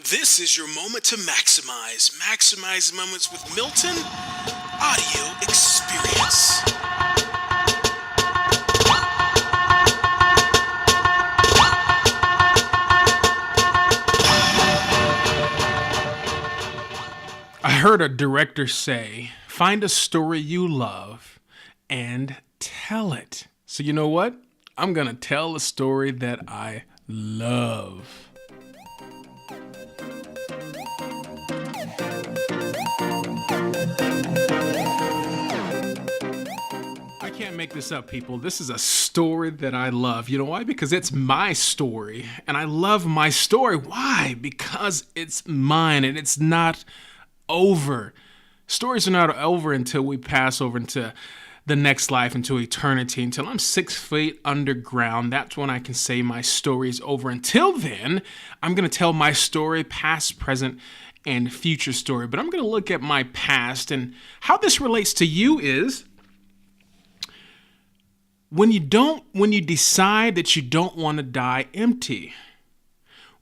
This is your moment to maximize. Maximize moments with Milton Audio Experience. I heard a director say, find a story you love and tell it. So you know what? I'm going to tell a story that I love. I can't make this up, people. This is a story that I love. You know why? Because it's my story, and I love my story. Why? Because it's mine, and it's not over. Stories are not over until we pass over into the next life, into eternity. Until I'm 6 feet underground, that's when I can say my story's over. Until then, I'm going to tell my story, past, present, and future story. But I'm going to look at my past, and how this relates to you is when you decide that you don't want to die empty,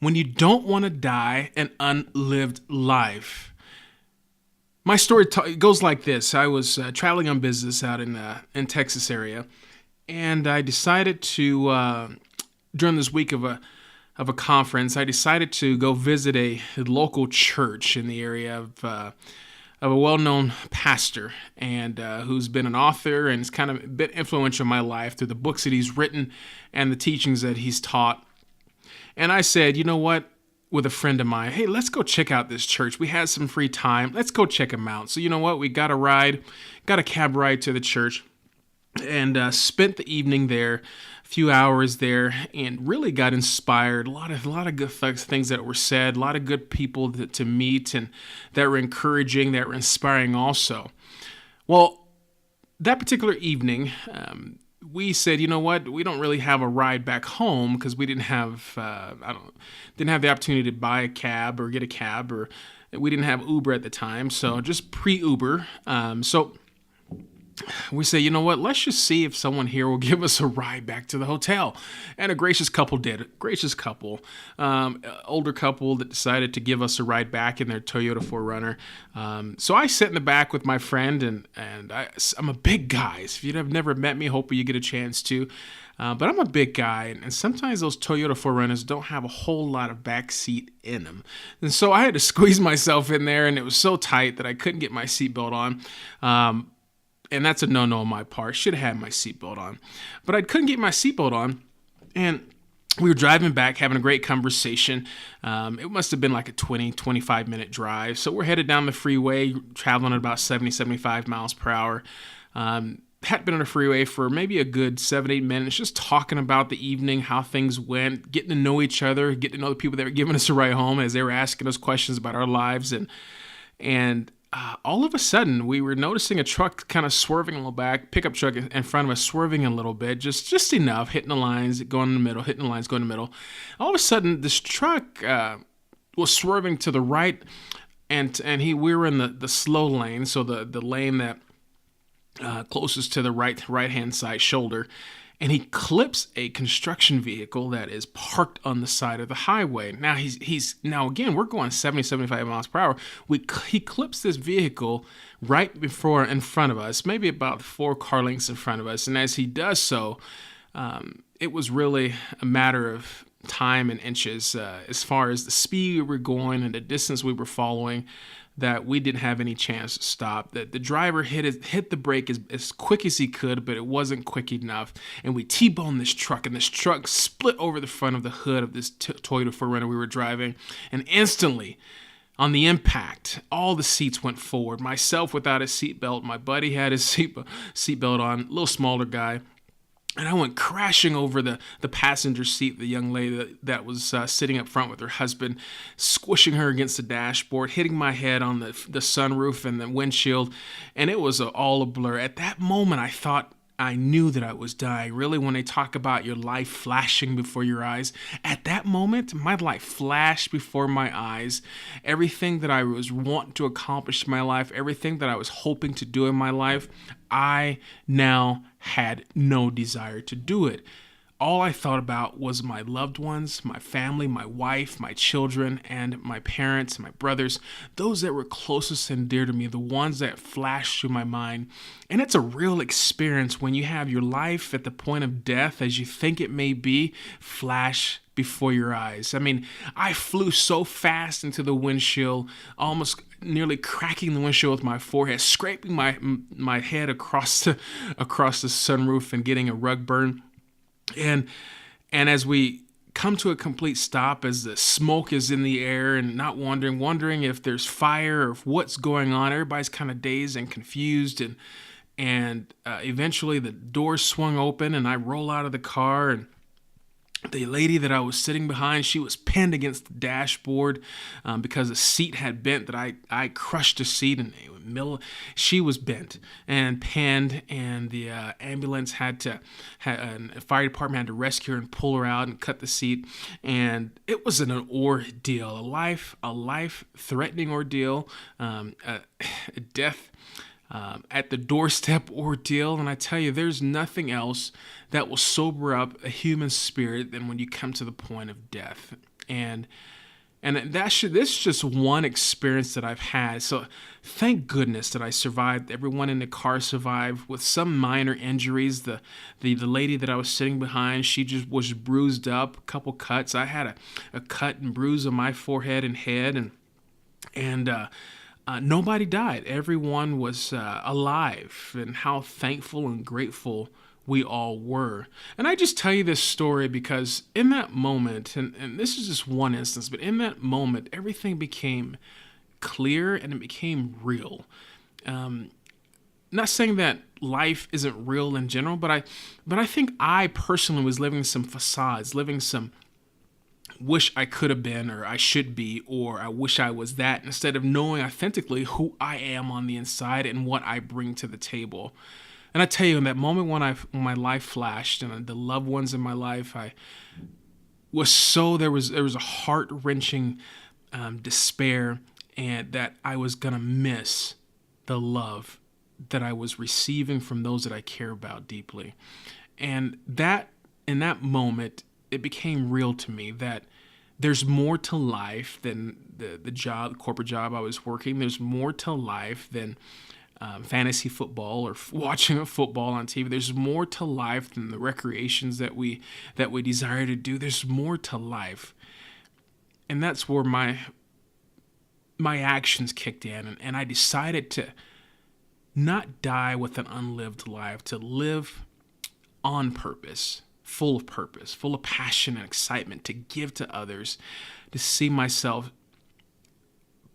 when you don't want to die an unlived life. My story goes like this. I was traveling on business out in Texas area, and I decided to during this week of a conference, I decided to go visit a local church in the area of a well-known pastor, and who's been an author and is kind of a bit influential in my life through the books that he's written and the teachings that he's taught. And I said, you know what? With a friend of mine, hey, let's go check out this church. We had some free time. Let's go check them out. So you know what? We got a cab ride to the church, and spent the evening there, a few hours there, and really got inspired. A lot of good things that were said, a lot of good people to meet, and that were encouraging, that were inspiring also. Well, that particular evening, we said, you know what, we don't really have a ride back home because we didn't have the opportunity to buy a cab or get a cab, or we didn't have Uber at the time, so just pre-Uber. So we say, you know what, let's just see if someone here will give us a ride back to the hotel. And a gracious couple did. Older couple that decided to give us a ride back in their Toyota 4Runner. So I sit in the back with my friend, and I'm a big guy. So if you've never met me, hopefully you get a chance to. But I'm a big guy, and sometimes those Toyota 4Runners don't have a whole lot of back seat in them. And so I had to squeeze myself in there, and it was so tight that I couldn't get my seatbelt on. And that's a no-no on my part. Should have had my seatbelt on. But I couldn't get my seatbelt on, and we were driving back, having a great conversation. It must have been like a 25-minute drive. So we're headed down the freeway, traveling at about 70, 75 miles per hour. Had been on the freeway for maybe a good 7-8 minutes, just talking about the evening, how things went, getting to know each other, getting to know the people that were giving us a ride home as they were asking us questions about our lives. And all of a sudden, we were noticing a truck kind of swerving a little back, pickup truck in front of us swerving a little bit, just enough, hitting the lines, going in the middle, hitting the lines, going in the middle. All of a sudden, this truck was swerving to the right, and we were in the slow lane, so the lane that closest to the right-hand side shoulder. And he clips a construction vehicle that is parked on the side of the highway. Now now again, we're going 70, 75 miles per hour. He clips this vehicle right in front of us, maybe about 4 car lengths in front of us. And as he does so, it was really a matter of time and inches as far as the speed we were going and the distance we were following, that we didn't have any chance to stop. That the driver hit the brake as quick as he could, but it wasn't quick enough. And we T-boned this truck, and this truck split over the front of the hood of this Toyota 4Runner we were driving. And instantly, on the impact, all the seats went forward. Myself without a seatbelt, my buddy had his seatbelt on, a little smaller guy. And I went crashing over the passenger seat, the young lady that was sitting up front with her husband, squishing her against the dashboard, hitting my head on the sunroof and the windshield. And it was all a blur. At that moment, I thought I knew that I was dying. Really, when they talk about your life flashing before your eyes, at that moment, my life flashed before my eyes. Everything that I was wanting to accomplish in my life, everything that I was hoping to do in my life, I now had no desire to do it. all I thought about was my loved ones, my family, my wife, my children, and my parents, my brothers, those that were closest and dear to me, the ones that flashed through my mind. And it's a real experience when you have your life at the point of death, as you think it may be, flash before your eyes. I mean, I flew so fast into the windshield, almost nearly cracking the windshield with my forehead, scraping my head across the sunroof and getting a rug burn. And as we come to a complete stop, as the smoke is in the air and not wondering if there's fire or if what's going on, everybody's kind of dazed and confused. And eventually the doors swung open and I roll out of the car, and the lady that I was sitting behind, she was pinned against the dashboard because the seat had bent, that I crushed the seat, and she was bent and pinned, and the ambulance and the fire department had to rescue her and pull her out and cut the seat. And it was an ordeal, a life-threatening ordeal, a death at the doorstep ordeal. And I tell you, there's nothing else that will sober up a human spirit than when you come to the point of death. And this is just one experience that I've had. So thank goodness that I survived. Everyone in the car survived with some minor injuries. The lady that I was sitting behind, she just was bruised up, a couple cuts. I had a cut and bruise on my forehead and head, and nobody died. Everyone was alive, and how thankful and grateful we all were. And I just tell you this story because in that moment, and this is just one instance, but in that moment, everything became clear and it became real. Not saying that life isn't real in general, but I think I personally was living some facades, living some wish I could have been, or I should be, or I wish I was that, instead of knowing authentically who I am on the inside and what I bring to the table. And I tell you, in that moment when my life flashed and the loved ones in my life, there was a heart-wrenching despair, and that I was gonna miss the love that I was receiving from those that I care about deeply. And that in that moment, it became real to me that there's more to life than the corporate job I was working. There's more to life than fantasy football or watching a football on TV. There's more to life than the recreations that we desire to do. There's more to life, and that's where my actions kicked in, and I decided to not die with an unlived life, to live on purpose, full of passion and excitement, to give to others, to see myself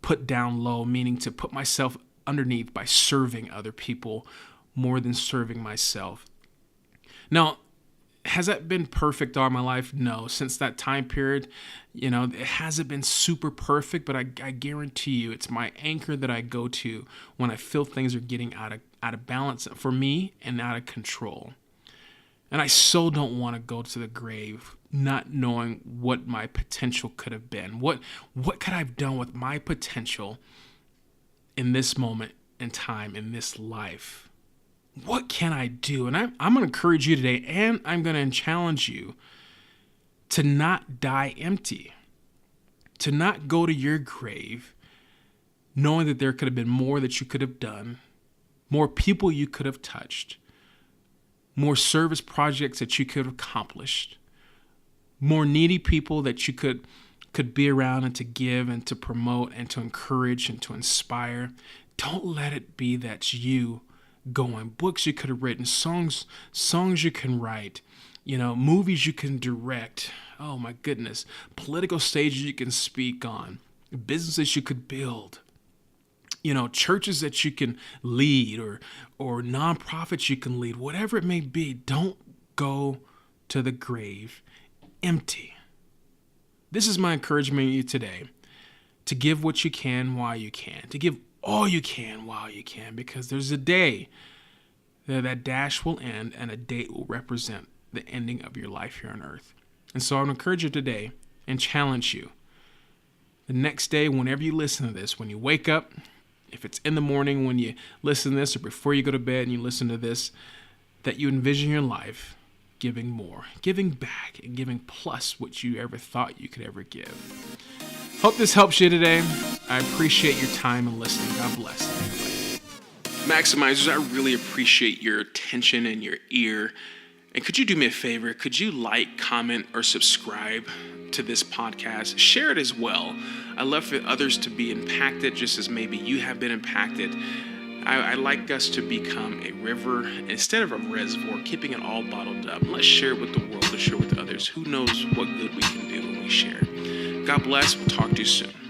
put down low, meaning to put myself underneath by serving other people more than serving myself. Now, has that been perfect all my life? No. Since that time period, it hasn't been super perfect, but I guarantee you it's my anchor that I go to when I feel things are getting out of balance for me and out of control. And I so don't want to go to the grave not knowing what my potential could have been. What could I have done with my potential in this moment in time, in this life? What can I do? And I'm going to encourage you today, and I'm going to challenge you to not die empty, to not go to your grave knowing that there could have been more that you could have done, more people you could have touched, more service projects that you could have accomplished, more needy people that you could be around and to give and to promote and to encourage and to inspire. Don't let it be that's you going. Books you could have written, songs you can write, movies you can direct. Oh my goodness. Political stages you can speak on, businesses you could build, churches that you can lead, or nonprofits you can lead, whatever it may be. Don't go to the grave empty. This is my encouragement to you today, to give what you can while you can, to give all you can while you can, because there's a day that dash will end and a date will represent the ending of your life here on earth. And so I would encourage you today and challenge you. The next day, whenever you listen to this, when you wake up, if it's in the morning when you listen to this, or before you go to bed and you listen to this, that you envision your life giving more, giving back, and giving plus what you ever thought you could ever give. Hope this helps you today. I appreciate your time and listening. God bless everybody. Maximizers, I really appreciate your attention and your ear. And could you do me a favor? Could you like, comment, or subscribe to this podcast? Share it as well. I love for others to be impacted just as maybe you have been impacted. I like us to become a river instead of a reservoir, keeping it all bottled up. Let's share it with the world, let's share it with others. Who knows what good we can do when we share. God bless. We'll talk to you soon.